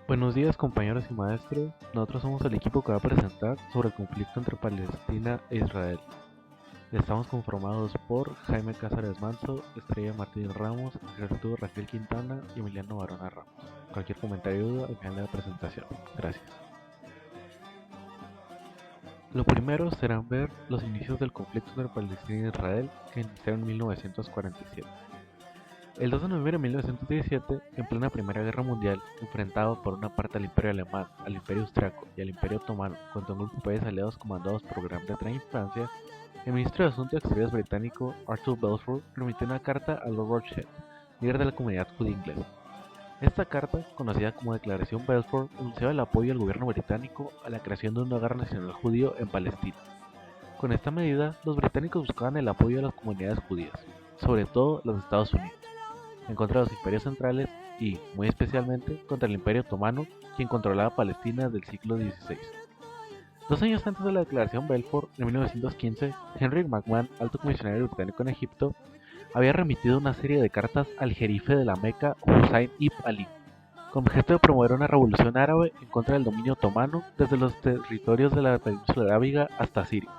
Buenos días compañeros y maestros, nosotros somos el equipo que va a presentar sobre el conflicto entre Palestina e Israel. Estamos conformados por Jaime Cázares Manso, Estrella Martínez Ramos, Gertrude Raquel Quintana y Emiliano Barona Ramos. Cualquier comentario o duda al final de la presentación. Gracias. Lo primero será ver los inicios del conflicto entre Palestina e Israel que iniciaron en 1947. El 2 de noviembre de 1917, en plena Primera Guerra Mundial, enfrentado por una parte al Imperio Alemán, al Imperio Austriaco y al Imperio Otomano contra un grupo de países aliados comandados por Gran Bretaña y Francia, el ministro de Asuntos Exteriores británico Arthur Balfour remitió una carta a Lord Rothschild, líder de la comunidad judía inglesa. Esta carta, conocida como Declaración Balfour, anunciaba el apoyo del gobierno británico a la creación de un hogar nacional judío en Palestina. Con esta medida, los británicos buscaban el apoyo de las comunidades judías, sobre todo las de Estados Unidos, en contra de los imperios centrales y, muy especialmente, contra el Imperio Otomano, quien controlaba Palestina desde el siglo XVI. 2 años antes de la Declaración Balfour, en 1915, Henry McMahon, alto comisionado británico en Egipto, había remitido una serie de cartas al jerife de la Meca, Hussein ibn Ali, con objeto de promover una revolución árabe en contra del dominio otomano desde los territorios de la península arábiga hasta Siria,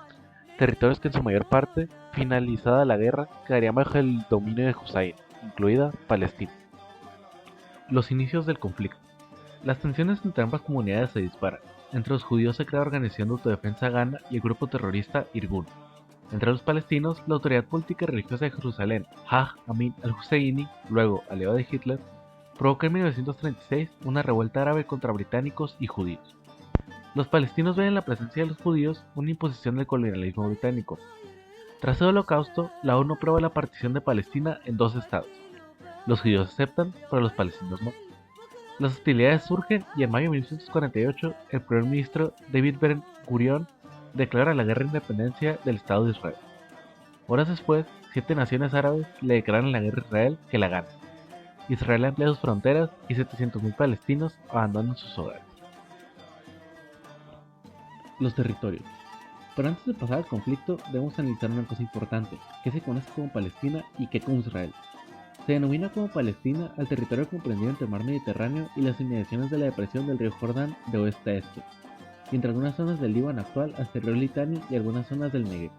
territorios que en su mayor parte, finalizada la guerra, quedarían bajo el dominio de Hussein, incluida Palestina. Los inicios del conflicto. Las tensiones entre ambas comunidades se disparan. Entre los judíos se crea la organización de autodefensa Gana y el grupo terrorista Irgun. Entre los palestinos, la autoridad política y religiosa de Jerusalén, Haj Amin al-Husseini, luego aliado de Hitler, provoca en 1936 una revuelta árabe contra británicos y judíos. Los palestinos ven en la presencia de los judíos una imposición del colonialismo británico. Tras el Holocausto, la ONU aprueba la partición de Palestina en dos estados. Los judíos aceptan, pero los palestinos no. Las hostilidades surgen y en mayo de 1948 el primer ministro David Ben Gurion declara la guerra de independencia del Estado de Israel. Horas después, 7 naciones árabes le declaran la guerra a Israel que la gana. Israel amplía sus fronteras y 700.000 palestinos abandonan sus hogares. Los territorios. Pero antes de pasar al conflicto, debemos analizar una cosa importante, que se conoce como Palestina y que como Israel. Se denomina como Palestina al territorio comprendido entre el mar Mediterráneo y las inmediaciones de la depresión del río Jordán de oeste a este, y entre algunas zonas del Líbano actual hasta el río Litani y algunas zonas del Negev.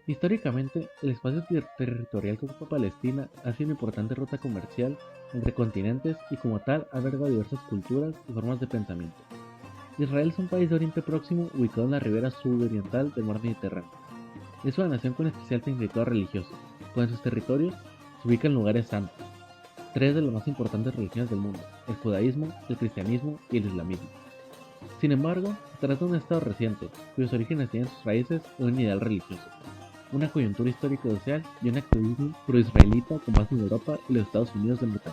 Históricamente, el espacio territorial que ocupa Palestina ha sido una importante ruta comercial entre continentes y como tal ha albergado diversas culturas y formas de pensamiento. Israel es un país de Oriente Próximo ubicado en la ribera sudoriental del mar Mediterráneo. Es una nación con especial significado religioso, pues en sus territorios se ubican lugares santos, 3 de las más importantes religiones del mundo, el judaísmo, el cristianismo y el islamismo. Sin embargo, se trata de un estado reciente, cuyos orígenes tienen sus raíces en un ideal religioso, una coyuntura histórica y social y un activismo pro-israelita con base en Europa y los Estados Unidos de América.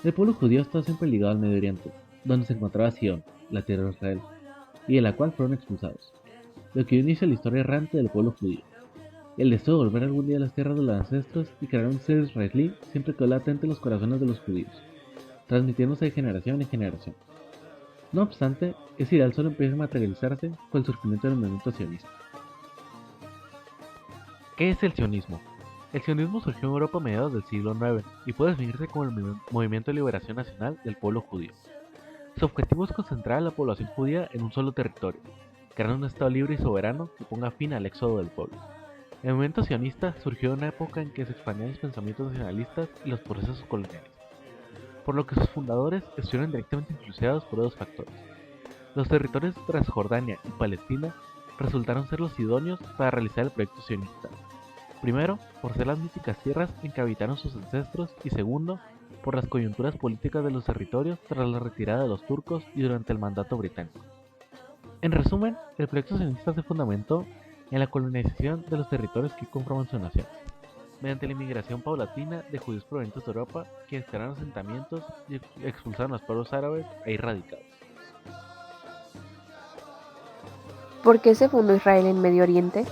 El pueblo judío está siempre ligado al Medio Oriente, donde se encontraba Sion, la tierra de Israel, y de la cual fueron expulsados, lo que inicia la historia errante del pueblo judío. El deseo de volver algún día a las tierras de los ancestros y crear un ser israelí siempre quedó latente en los corazones de los judíos, transmitiéndose de generación en generación. No obstante, ese ideal solo empieza a materializarse con el surgimiento del movimiento sionista. ¿Qué es el sionismo? El sionismo surgió en Europa a mediados del siglo IX y puede definirse como el movimiento de liberación nacional del pueblo judío. Su objetivo es concentrar a la población judía en un solo territorio, creando un estado libre y soberano que ponga fin al éxodo del pueblo. El movimiento sionista surgió en una época en que se expandían los pensamientos nacionalistas y los procesos coloniales, por lo que sus fundadores estuvieron directamente influenciados por dos factores. Los territorios de Transjordania y Palestina resultaron ser los idóneos para realizar el proyecto sionista. Primero, por ser las míticas tierras en que habitaron sus ancestros y segundo, por las coyunturas políticas de los territorios tras la retirada de los turcos y durante el mandato británico. En resumen, el proyecto sionista se fundamentó en la colonización de los territorios que conforman su nación, mediante la inmigración paulatina de judíos provenientes de Europa que crearon asentamientos y expulsaron a los pueblos árabes ahí radicados. ¿Por qué se fundó Israel en Medio Oriente?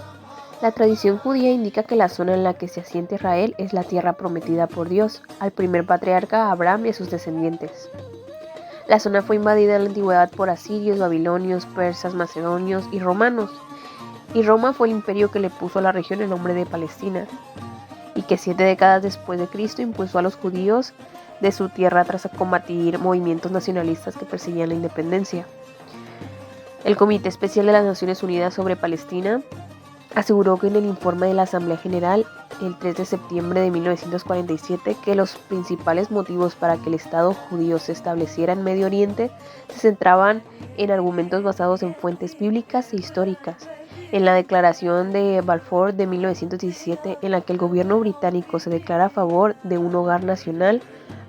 La tradición judía indica que la zona en la que se asienta Israel es la tierra prometida por Dios al primer patriarca Abraham y a sus descendientes. La zona fue invadida en la antigüedad por asirios, babilonios, persas, macedonios y romanos, y Roma fue el imperio que le puso a la región el nombre de Palestina, y que 7 décadas después de Cristo impuso a los judíos de su tierra tras combatir movimientos nacionalistas que perseguían la independencia. El Comité Especial de las Naciones Unidas sobre Palestina aseguró que en el informe de la Asamblea General el 3 de septiembre de 1947 que los principales motivos para que el Estado judío se estableciera en Medio Oriente se centraban en argumentos basados en fuentes bíblicas e históricas. En la Declaración de Balfour de 1917, en la que el gobierno británico se declara a favor de un hogar nacional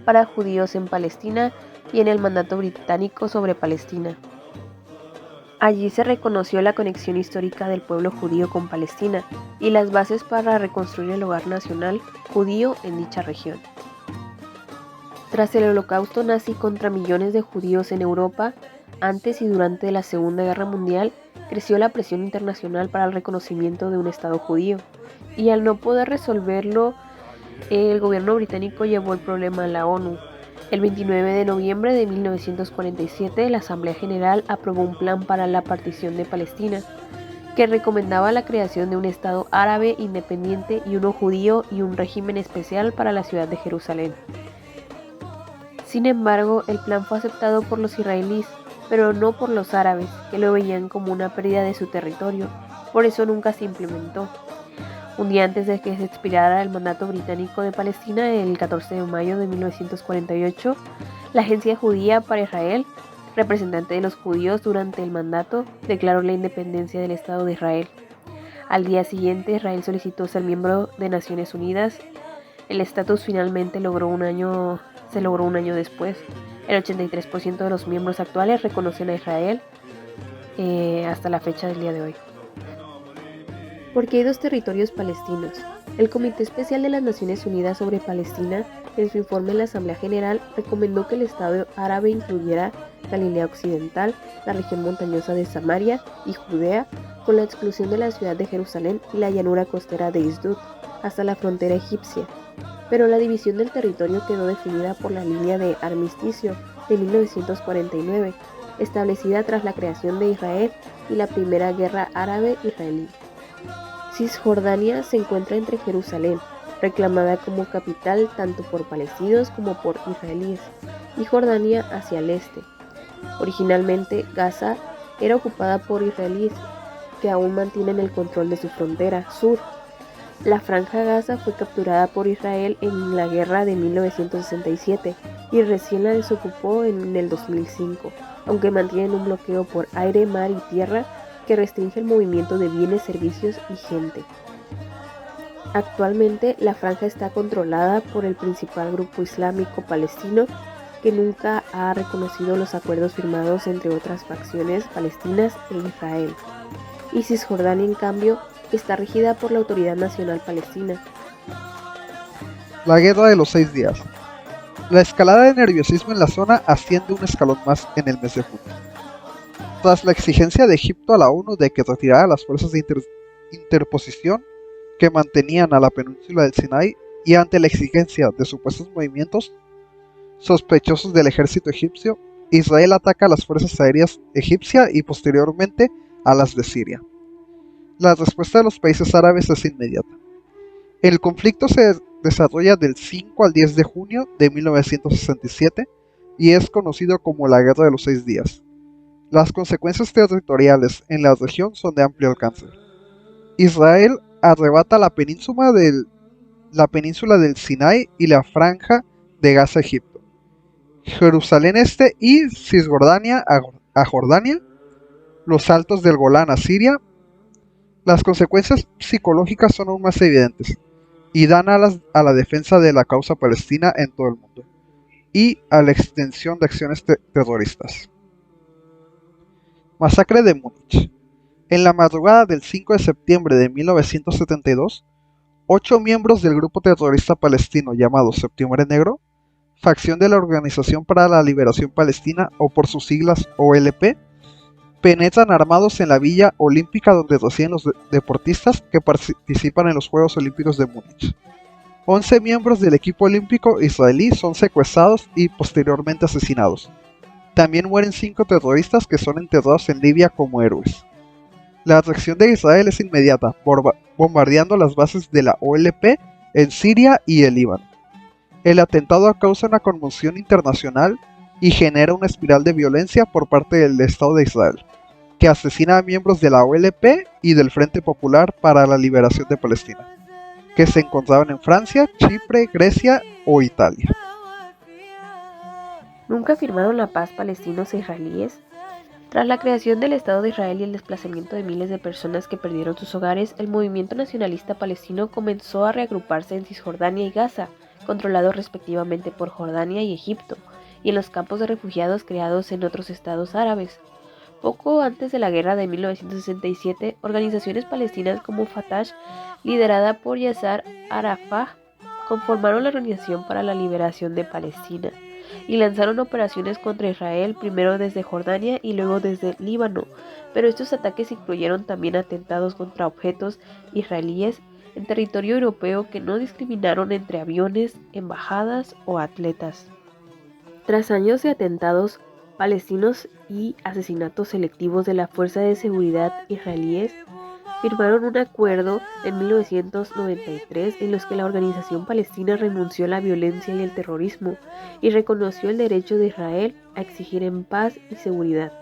para judíos en Palestina y en el mandato británico sobre Palestina. Allí se reconoció la conexión histórica del pueblo judío con Palestina y las bases para reconstruir el hogar nacional judío en dicha región. Tras el holocausto nazi contra millones de judíos en Europa, antes y durante la Segunda Guerra Mundial, creció la presión internacional para el reconocimiento de un Estado judío, y al no poder resolverlo, el gobierno británico llevó el problema a la ONU. El 29 de noviembre de 1947, la Asamblea General aprobó un plan para la partición de Palestina, que recomendaba la creación de un Estado árabe independiente y uno judío y un régimen especial para la ciudad de Jerusalén. Sin embargo, el plan fue aceptado por los israelíes, pero no por los árabes, que lo veían como una pérdida de su territorio. Por eso nunca se implementó. Un día antes de que se expirara el mandato británico de Palestina, el 14 de mayo de 1948, la Agencia Judía para Israel, representante de los judíos durante el mandato, declaró la independencia del Estado de Israel. Al día siguiente, Israel solicitó ser miembro de Naciones Unidas. El estatus finalmente se logró un año después. El 83% de los miembros actuales reconocen a Israel hasta la fecha del día de hoy. Porque hay dos territorios palestinos. El Comité Especial de las Naciones Unidas sobre Palestina, en su informe en la Asamblea General, recomendó que el Estado árabe incluyera Galilea Occidental, la región montañosa de Samaria y Judea, con la exclusión de la ciudad de Jerusalén y la llanura costera de Asdod, hasta la frontera egipcia. Pero la división del territorio quedó definida por la línea de armisticio de 1949, establecida tras la creación de Israel y la primera guerra árabe-israelí. Cisjordania se encuentra entre Jerusalén, reclamada como capital tanto por palestinos como por israelíes, y Jordania hacia el este. Originalmente, Gaza era ocupada por israelíes, que aún mantienen el control de su frontera sur. La Franja Gaza fue capturada por Israel en la guerra de 1967 y recién la desocupó en el 2005, aunque mantienen un bloqueo por aire, mar y tierra que restringe el movimiento de bienes, servicios y gente. Actualmente, la franja está controlada por el principal grupo islámico palestino, que nunca ha reconocido los acuerdos firmados entre otras facciones palestinas e Israel. Y Cisjordania, en cambio, está regida por la Autoridad Nacional Palestina. La Guerra de los 6 días. La escalada de nerviosismo en la zona asciende un escalón más en el mes de junio. Tras la exigencia de Egipto a la ONU de que retirara las fuerzas de interposición que mantenían a la península del Sinaí y ante la exigencia de supuestos movimientos sospechosos del ejército egipcio, Israel ataca a las fuerzas aéreas egipcias y posteriormente a las de Siria. La respuesta de los países árabes es inmediata. El conflicto se desarrolla del 5 al 10 de junio de 1967 y es conocido como la Guerra de los 6 días. Las consecuencias territoriales en la región son de amplio alcance. Israel arrebata la península del Sinaí y la franja de Gaza a Egipto, Jerusalén Este y Cisjordania a Jordania, los altos del Golán a Siria. Las consecuencias psicológicas son aún más evidentes y dan alas a la defensa de la causa palestina en todo el mundo y a la extensión de acciones terroristas. Masacre de Múnich. En la madrugada del 5 de septiembre de 1972, 8 miembros del grupo terrorista palestino llamado Septiembre Negro, facción de la Organización para la Liberación Palestina o por sus siglas OLP, penetran armados en la Villa Olímpica donde residen los deportistas que participan en los Juegos Olímpicos de Múnich. 11 miembros del equipo olímpico israelí son secuestrados y posteriormente asesinados. También mueren 5 terroristas que son enterrados en Libia como héroes. La reacción de Israel es inmediata, bombardeando las bases de la OLP en Siria y el Líbano. El atentado causa una conmoción internacional y genera una espiral de violencia por parte del Estado de Israel, que asesina a miembros de la OLP y del Frente Popular para la Liberación de Palestina, que se encontraban en Francia, Chipre, Grecia o Italia. ¿Nunca firmaron la paz palestinos e israelíes? Tras la creación del Estado de Israel y el desplazamiento de miles de personas que perdieron sus hogares, el movimiento nacionalista palestino comenzó a reagruparse en Cisjordania y Gaza, controlados respectivamente por Jordania y Egipto, y en los campos de refugiados creados en otros estados árabes. Poco antes de la guerra de 1967, organizaciones palestinas como Fatah, liderada por Yasser Arafat, conformaron la Organización para la Liberación de Palestina y lanzaron operaciones contra Israel, primero desde Jordania y luego desde Líbano, pero estos ataques incluyeron también atentados contra objetos israelíes en territorio europeo que no discriminaron entre aviones, embajadas o atletas. Tras años de atentados palestinos y asesinatos selectivos de la Fuerza de Seguridad israelíes, firmaron un acuerdo en 1993 en los que la organización palestina renunció a la violencia y el terrorismo y reconoció el derecho de Israel a exigir en paz y seguridad,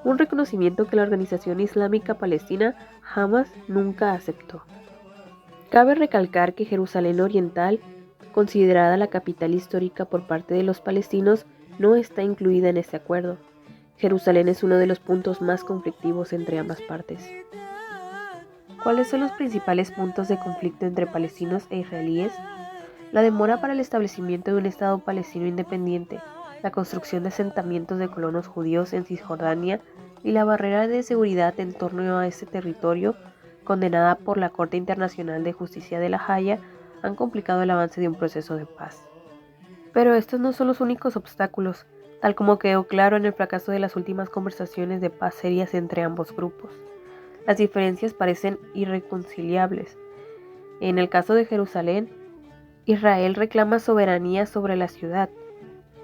un reconocimiento que la organización islámica palestina jamás nunca aceptó. Cabe recalcar que Jerusalén Oriental, considerada la capital histórica por parte de los palestinos, no está incluida en este acuerdo. Jerusalén es uno de los puntos más conflictivos entre ambas partes. ¿Cuáles son los principales puntos de conflicto entre palestinos e israelíes? La demora para el establecimiento de un Estado palestino independiente, la construcción de asentamientos de colonos judíos en Cisjordania y la barrera de seguridad en torno a este territorio, condenada por la Corte Internacional de Justicia de La Haya, han complicado el avance de un proceso de paz. Pero estos no son los únicos obstáculos, tal como quedó claro en el fracaso de las últimas conversaciones de paz serias entre ambos grupos. Las diferencias parecen irreconciliables. En el caso de Jerusalén, Israel reclama soberanía sobre la ciudad,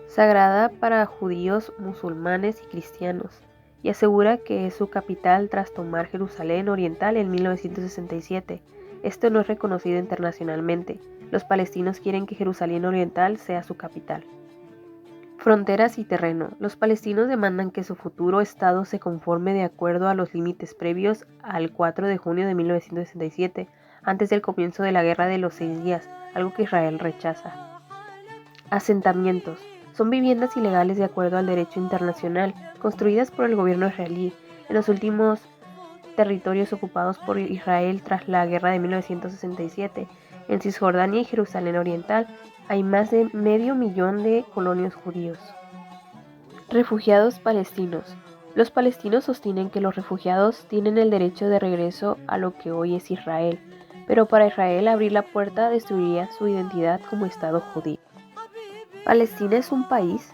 sagrada para judíos, musulmanes y cristianos, y asegura que es su capital tras tomar Jerusalén Oriental en 1967. Esto no es reconocido internacionalmente. Los palestinos quieren que Jerusalén Oriental sea su capital. Fronteras y terreno. Los palestinos demandan que su futuro estado se conforme de acuerdo a los límites previos al 4 de junio de 1967, antes del comienzo de la Guerra de los 6 días, algo que Israel rechaza. Asentamientos. Son viviendas ilegales de acuerdo al derecho internacional, construidas por el gobierno israelí en los últimos territorios ocupados por Israel tras la Guerra de 1967. En Cisjordania y Jerusalén Oriental hay más de 500.000 de colonios judíos. Refugiados palestinos. Los palestinos sostienen que los refugiados tienen el derecho de regreso a lo que hoy es Israel, pero para Israel abrir la puerta destruiría su identidad como Estado judío. ¿Palestina es un país?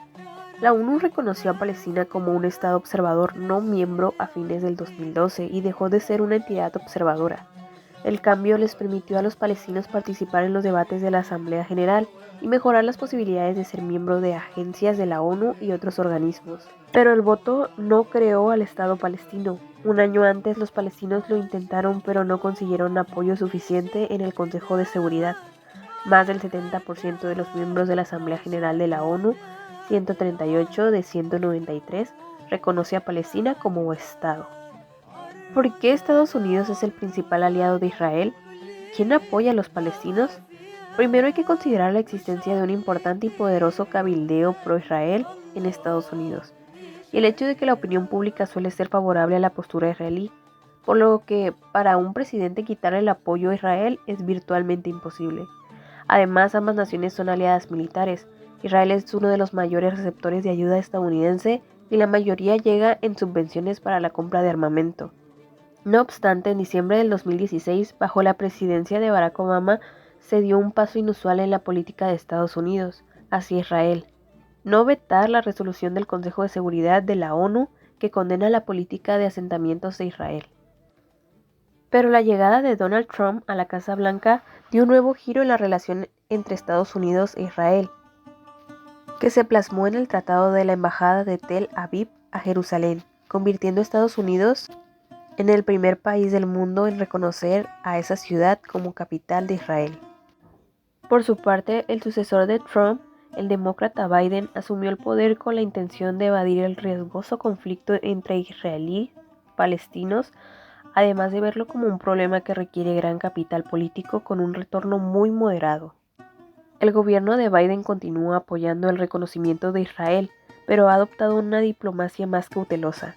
La ONU reconoció a Palestina como un Estado observador no miembro a fines del 2012 y dejó de ser una entidad observadora. El cambio les permitió a los palestinos participar en los debates de la Asamblea General y mejorar las posibilidades de ser miembro de agencias de la ONU y otros organismos. Pero el voto no creó al Estado palestino. Un año antes los palestinos lo intentaron pero no consiguieron apoyo suficiente en el Consejo de Seguridad. Más del 70% de los miembros de la Asamblea General de la ONU, 138 de 193, reconoce a Palestina como Estado. ¿Por qué Estados Unidos es el principal aliado de Israel? ¿Quién apoya a los palestinos? Primero hay que considerar la existencia de un importante y poderoso cabildeo pro-Israel en Estados Unidos, y el hecho de que la opinión pública suele ser favorable a la postura israelí, por lo que para un presidente quitarle el apoyo a Israel es virtualmente imposible. Además, ambas naciones son aliadas militares. Israel es uno de los mayores receptores de ayuda estadounidense y la mayoría llega en subvenciones para la compra de armamento. No obstante, en diciembre del 2016, bajo la presidencia de Barack Obama, se dio un paso inusual en la política de Estados Unidos hacia Israel: no vetar la resolución del Consejo de Seguridad de la ONU que condena la política de asentamientos de Israel. Pero la llegada de Donald Trump a la Casa Blanca dio un nuevo giro en la relación entre Estados Unidos e Israel, que se plasmó en el Tratado de la Embajada de Tel Aviv a Jerusalén, convirtiendo a Estados Unidos en el primer país del mundo en reconocer a esa ciudad como capital de Israel. Por su parte, el sucesor de Trump, el demócrata Biden, asumió el poder con la intención de evadir el riesgoso conflicto entre israelíes y palestinos, además de verlo como un problema que requiere gran capital político con un retorno muy moderado. El gobierno de Biden continúa apoyando el reconocimiento de Israel, pero ha adoptado una diplomacia más cautelosa.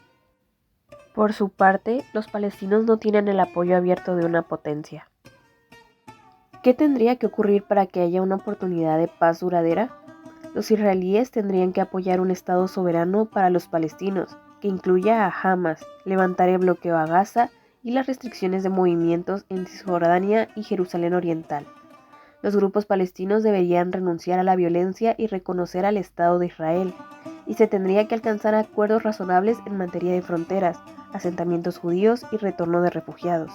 Por su parte, los palestinos no tienen el apoyo abierto de una potencia. ¿Qué tendría que ocurrir para que haya una oportunidad de paz duradera? Los israelíes tendrían que apoyar un Estado soberano para los palestinos, que incluya a Hamas, levantar el bloqueo a Gaza y las restricciones de movimientos en Cisjordania y Jerusalén Oriental. Los grupos palestinos deberían renunciar a la violencia y reconocer al Estado de Israel, y se tendría que alcanzar acuerdos razonables en materia de fronteras, asentamientos judíos y retorno de refugiados.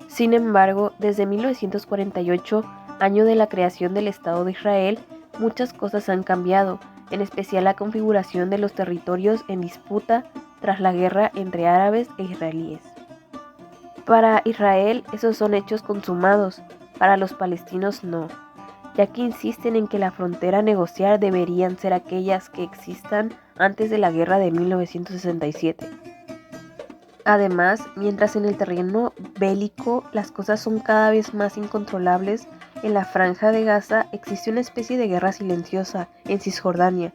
Sin embargo, desde 1948, año de la creación del Estado de Israel, muchas cosas han cambiado, en especial la configuración de los territorios en disputa tras la guerra entre árabes e israelíes. Para Israel, esos son hechos consumados, para los palestinos no, ya que insisten en que la frontera a negociar deberían ser aquellas que existan antes de la guerra de 1967. Además, mientras en el terreno bélico las cosas son cada vez más incontrolables, en la Franja de Gaza existe una especie de guerra silenciosa en Cisjordania,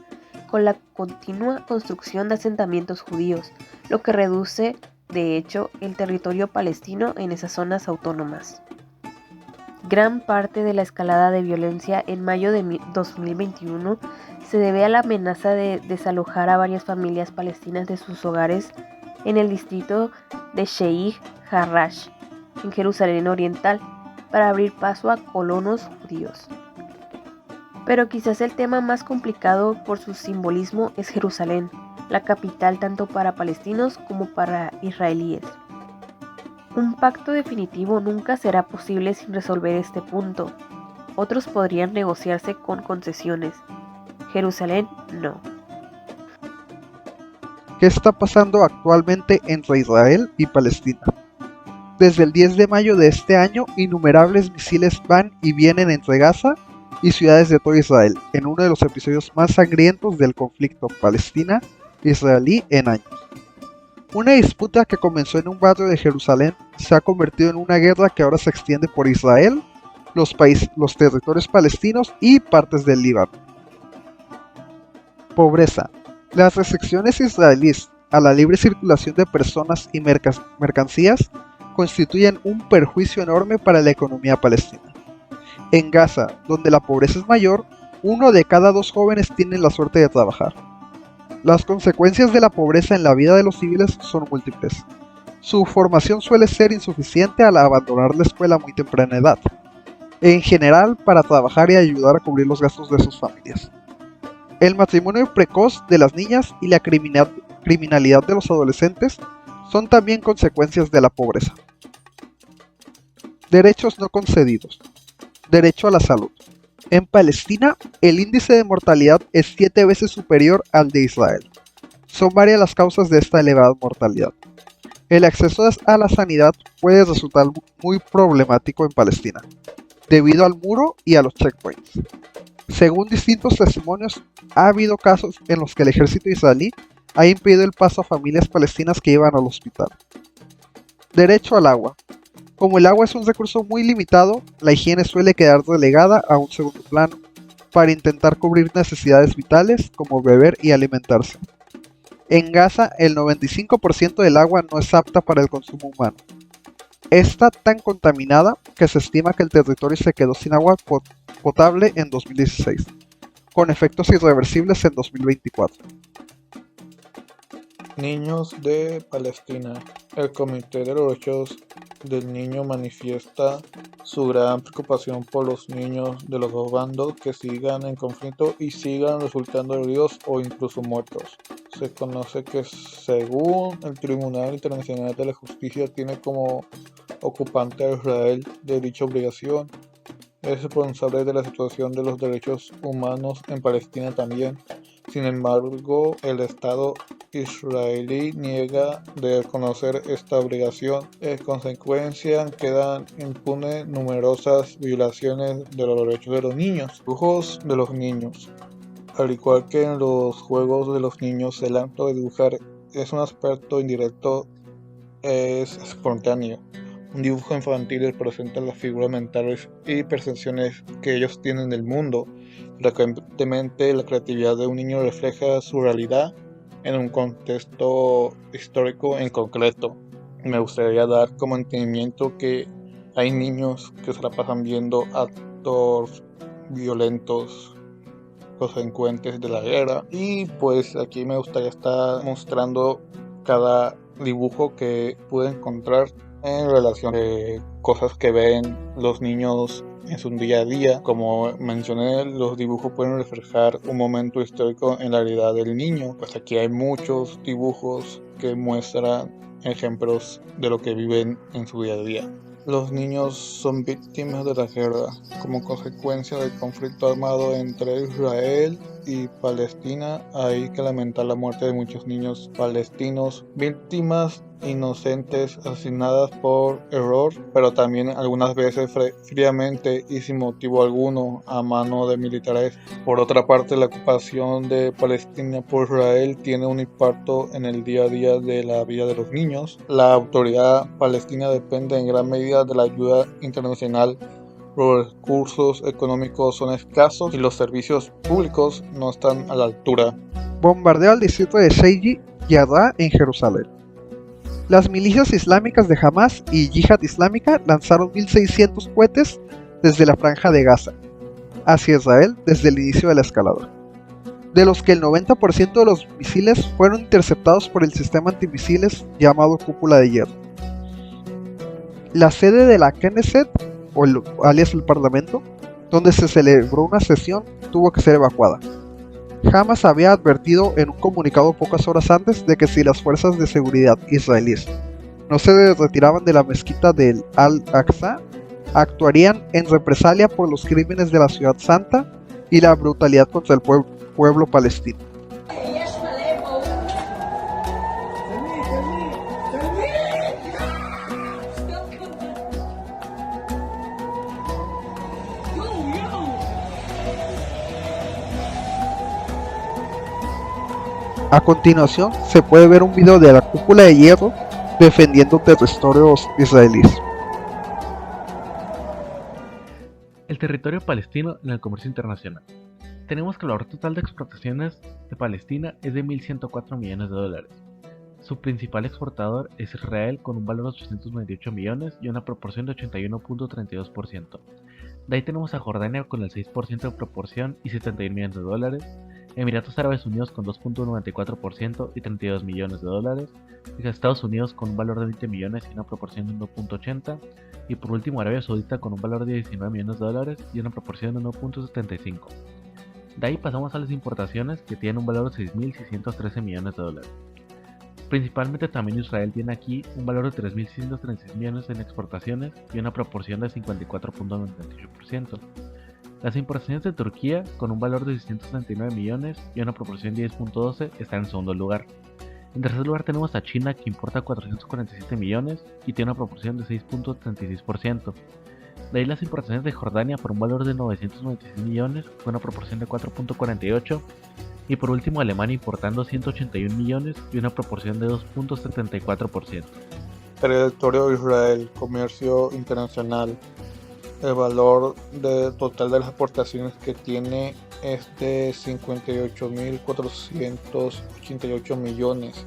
con la continua construcción de asentamientos judíos, lo que reduce, de hecho, el territorio palestino en esas zonas autónomas. Gran parte de la escalada de violencia en mayo de 2021 se debe a la amenaza de desalojar a varias familias palestinas de sus hogares en el distrito de Sheikh Jarrah, en Jerusalén Oriental, para abrir paso a colonos judíos. Pero quizás el tema más complicado por su simbolismo es Jerusalén, la capital tanto para palestinos como para israelíes. Un pacto definitivo nunca será posible sin resolver este punto. Otros podrían negociarse con concesiones. Jerusalén no. ¿Qué está pasando actualmente entre Israel y Palestina? Desde el 10 de mayo de este año, innumerables misiles van y vienen entre Gaza y ciudades de todo Israel, en uno de los episodios más sangrientos del conflicto palestina-israelí en años. Una disputa que comenzó en un barrio de Jerusalén se ha convertido en una guerra que ahora se extiende por Israel, los territorios palestinos y partes del Líbano. Pobreza. Las restricciones israelíes a la libre circulación de personas y mercancías constituyen un perjuicio enorme para la economía palestina. En Gaza, donde la pobreza es mayor, 1 de cada 2 jóvenes tienen la suerte de trabajar. Las consecuencias de la pobreza en la vida de los civiles son múltiples. Su formación suele ser insuficiente al abandonar la escuela a muy temprana edad, en general para trabajar y ayudar a cubrir los gastos de sus familias. El matrimonio precoz de las niñas y la criminalidad de los adolescentes son también consecuencias de la pobreza. Derechos no concedidos. Derecho a la salud. En Palestina, el índice de mortalidad es 7 veces superior al de Israel. Son varias las causas de esta elevada mortalidad. El acceso a la sanidad puede resultar muy problemático en Palestina, debido al muro y a los checkpoints. Según distintos testimonios, ha habido casos en los que el ejército israelí ha impedido el paso a familias palestinas que iban al hospital. Derecho al agua. Como el agua es un recurso muy limitado, la higiene suele quedar relegada a un segundo plano para intentar cubrir necesidades vitales como beber y alimentarse. En Gaza, el 95% del agua no es apta para el consumo humano. Está tan contaminada que se estima que el territorio se quedó sin agua potable en 2016, con efectos irreversibles en 2024. Niños de Palestina. El Comité de los Derechos del Niño manifiesta su gran preocupación por los niños de los dos bandos que sigan en conflicto y sigan resultando heridos o incluso muertos. Se conoce que, según el Tribunal Internacional de la Justicia, tiene como ocupante a Israel de dicha obligación. Es responsable de la situación de los derechos humanos en Palestina también. Sin embargo, el Estado israelí niega de reconocer esta obligación. En consecuencia, quedan impunes numerosas violaciones de los derechos de los niños. Dibujos de los niños. Al igual que en los juegos de los niños, el acto de dibujar es un aspecto indirecto, es espontáneo. Un dibujo infantil representa las figuras mentales y percepciones que ellos tienen del mundo. Frecuentemente, la creatividad de un niño refleja su realidad en un contexto histórico en concreto. Me gustaría dar como entendimiento que hay niños que se la pasan viendo actos violentos consecuentes de la guerra, y pues aquí me gustaría estar mostrando cada dibujo que pude encontrar en relación a cosas que ven los niños en su día a día. Como mencioné, los dibujos pueden reflejar un momento histórico en la vida del niño. Pues aquí hay muchos dibujos que muestran ejemplos de lo que viven en su día a día. Los niños son víctimas de la guerra como consecuencia del conflicto armado entre Israel y Palestina. Hay que lamentar la muerte de muchos niños palestinos, víctimas inocentes asesinadas por error, pero también algunas veces fríamente y sin motivo alguno a mano de militares. Por otra parte, la ocupación de Palestina por Israel tiene un impacto en el día a día de la vida de los niños. La autoridad palestina depende en gran medida de la ayuda internacional. Los recursos económicos son escasos y los servicios públicos no están a la altura. Bombardeo al distrito de Sheikh Jarrah en Jerusalén. Las milicias islámicas de Hamas y Yihad Islámica lanzaron 1.600 cohetes desde la Franja de Gaza hacia Israel desde el inicio de la escalada, de los que el 90% de los misiles fueron interceptados por el sistema antimisiles llamado Cúpula de Hierro. La sede de la Knesset, alias el Parlamento, donde se celebró una sesión, tuvo que ser evacuada. Hamas había advertido en un comunicado pocas horas antes de que si las fuerzas de seguridad israelíes no se retiraban de la mezquita del Al-Aqsa, actuarían en represalia por los crímenes de la Ciudad Santa y la brutalidad contra el pueblo palestino. A continuación se puede ver un video de la Cúpula de Hierro defendiendo territorios israelíes. El territorio palestino en el comercio internacional. Tenemos que el valor total de exportaciones de Palestina es de 1.104 millones de dólares. Su principal exportador es Israel con un valor de 828 millones y una proporción de 81.32%. De ahí tenemos a Jordania con el 6% de proporción y 71 millones de dólares. Emiratos Árabes Unidos con 2.94% y 32 millones de dólares, y Estados Unidos con un valor de 20 millones y una proporción de 1.80, y por último Arabia Saudita con un valor de 19 millones de dólares y una proporción de 1.75. De ahí pasamos a las importaciones, que tienen un valor de 6.613 millones de dólares. Principalmente también Israel tiene aquí un valor de 3.636 millones en exportaciones y una proporción de 54.98%. Las importaciones de Turquía, con un valor de 639 millones y una proporción de 10.12, están en segundo lugar. En tercer lugar tenemos a China, que importa 447 millones y tiene una proporción de 6.36%. De ahí las importaciones de Jordania por un valor de 996 millones con una proporción de 4.48%. Y por último Alemania importando 181 millones y una proporción de 2.74%. Territorio de Israel, comercio internacional. El valor total de las exportaciones que tiene es de 58.488 millones.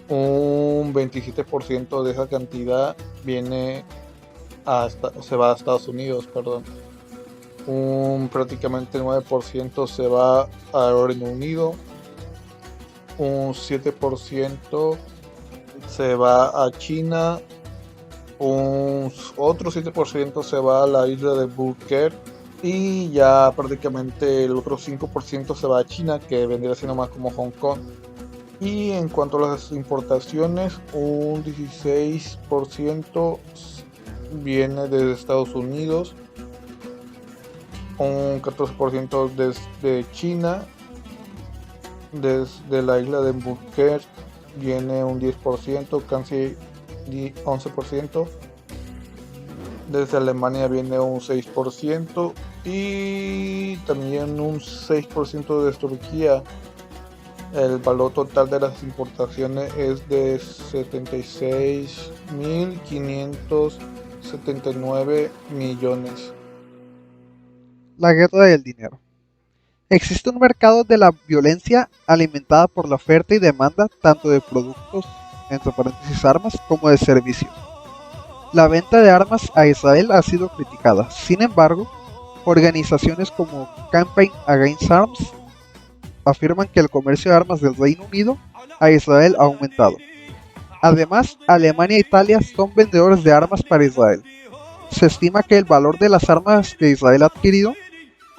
Un 27% de esa cantidad se va a Estados Unidos, Un prácticamente 9% se va al Reino Unido. Un 7% se va a China. Otro 7% se va a la isla de Burker y ya prácticamente el otro 5% se va a China, que vendría siendo más como Hong Kong. Y en cuanto a las importaciones, un 16% viene de Estados Unidos, un 14% desde China, Desde la isla de Buquerque viene un 10%, casi 11%. Desde Alemania viene un 6% y también un 6% desde Turquía. El valor total de las importaciones es de 76.579 millones. La guerra del dinero. Existe un mercado de la violencia alimentada por la oferta y demanda tanto de productos, entre paréntesis armas, como de servicios. La venta de armas a Israel ha sido criticada. Sin embargo, organizaciones como Campaign Against Arms afirman que el comercio de armas del Reino Unido a Israel ha aumentado. Además, Alemania e Italia son vendedores de armas para Israel. Se estima que el valor de las armas que Israel ha adquirido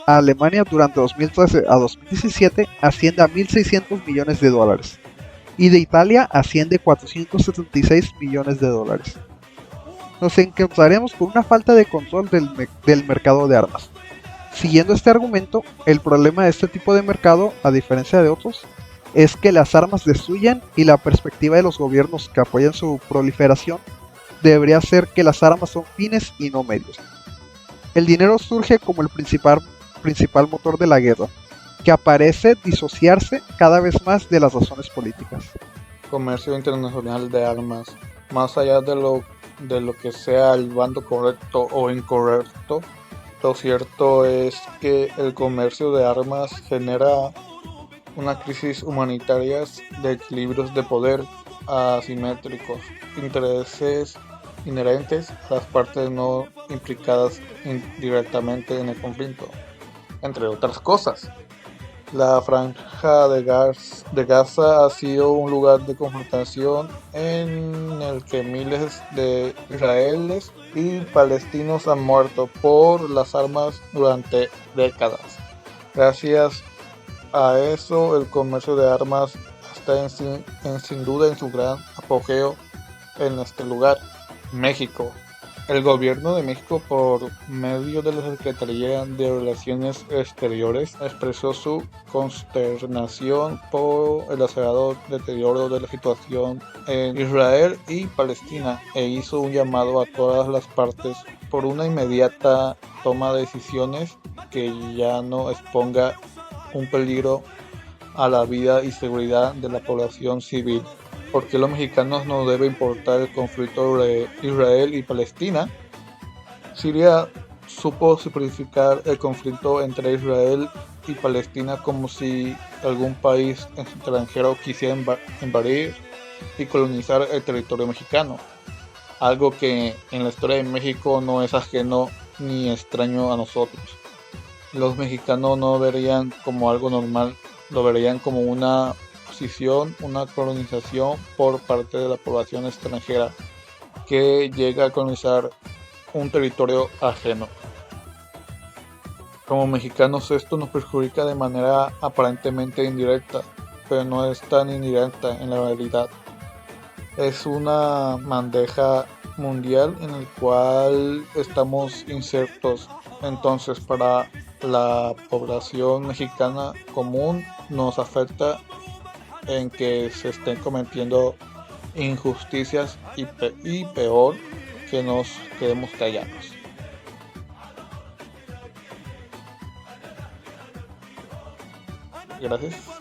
a Alemania durante 2013 a 2017 asciende a 1.600 millones de dólares y de Italia asciende a 476 millones de dólares. Nos encontraremos con una falta de control del mercado de armas. Siguiendo este argumento, el problema de este tipo de mercado, a diferencia de otros, es que las armas destruyen y la perspectiva de los gobiernos que apoyan su proliferación debería ser que las armas son fines y no medios. El dinero surge como el principal motor de la guerra, que parece disociarse cada vez más de las razones políticas. Comercio internacional de armas. Más allá de lo que sea el bando correcto o incorrecto, lo cierto es que el comercio de armas genera una crisis humanitaria de equilibrios de poder asimétricos, intereses inherentes a las partes no implicadas directamente en el conflicto, entre otras cosas. La franja de Gaza ha sido un lugar de confrontación en el que miles de israelíes y palestinos han muerto por las armas durante décadas. Gracias a eso, el comercio de armas está sin duda en su gran apogeo en este lugar, México. El gobierno de México, por medio de la Secretaría de Relaciones Exteriores, expresó su consternación por el acelerado deterioro de la situación en Israel y Palestina e hizo un llamado a todas las partes por una inmediata toma de decisiones que ya no exponga un peligro a la vida y seguridad de la población civil. ¿Por qué los mexicanos no debe importar el conflicto de Israel y Palestina? Siria supo simplificar el conflicto entre Israel y Palestina como si algún país extranjero quisiera invadir y colonizar el territorio mexicano, algo que en la historia de México no es ajeno ni extraño a nosotros. Los mexicanos no verían como algo normal, lo verían como una una colonización por parte de la población extranjera que llega a colonizar un territorio ajeno. Como mexicanos esto nos perjudica de manera aparentemente indirecta, pero no es tan indirecta en la realidad. Es una bandeja mundial en el cual estamos insertos. Entonces, para la población mexicana común nos afecta en que se estén cometiendo injusticias y peor, que nos quedemos callados. Gracias.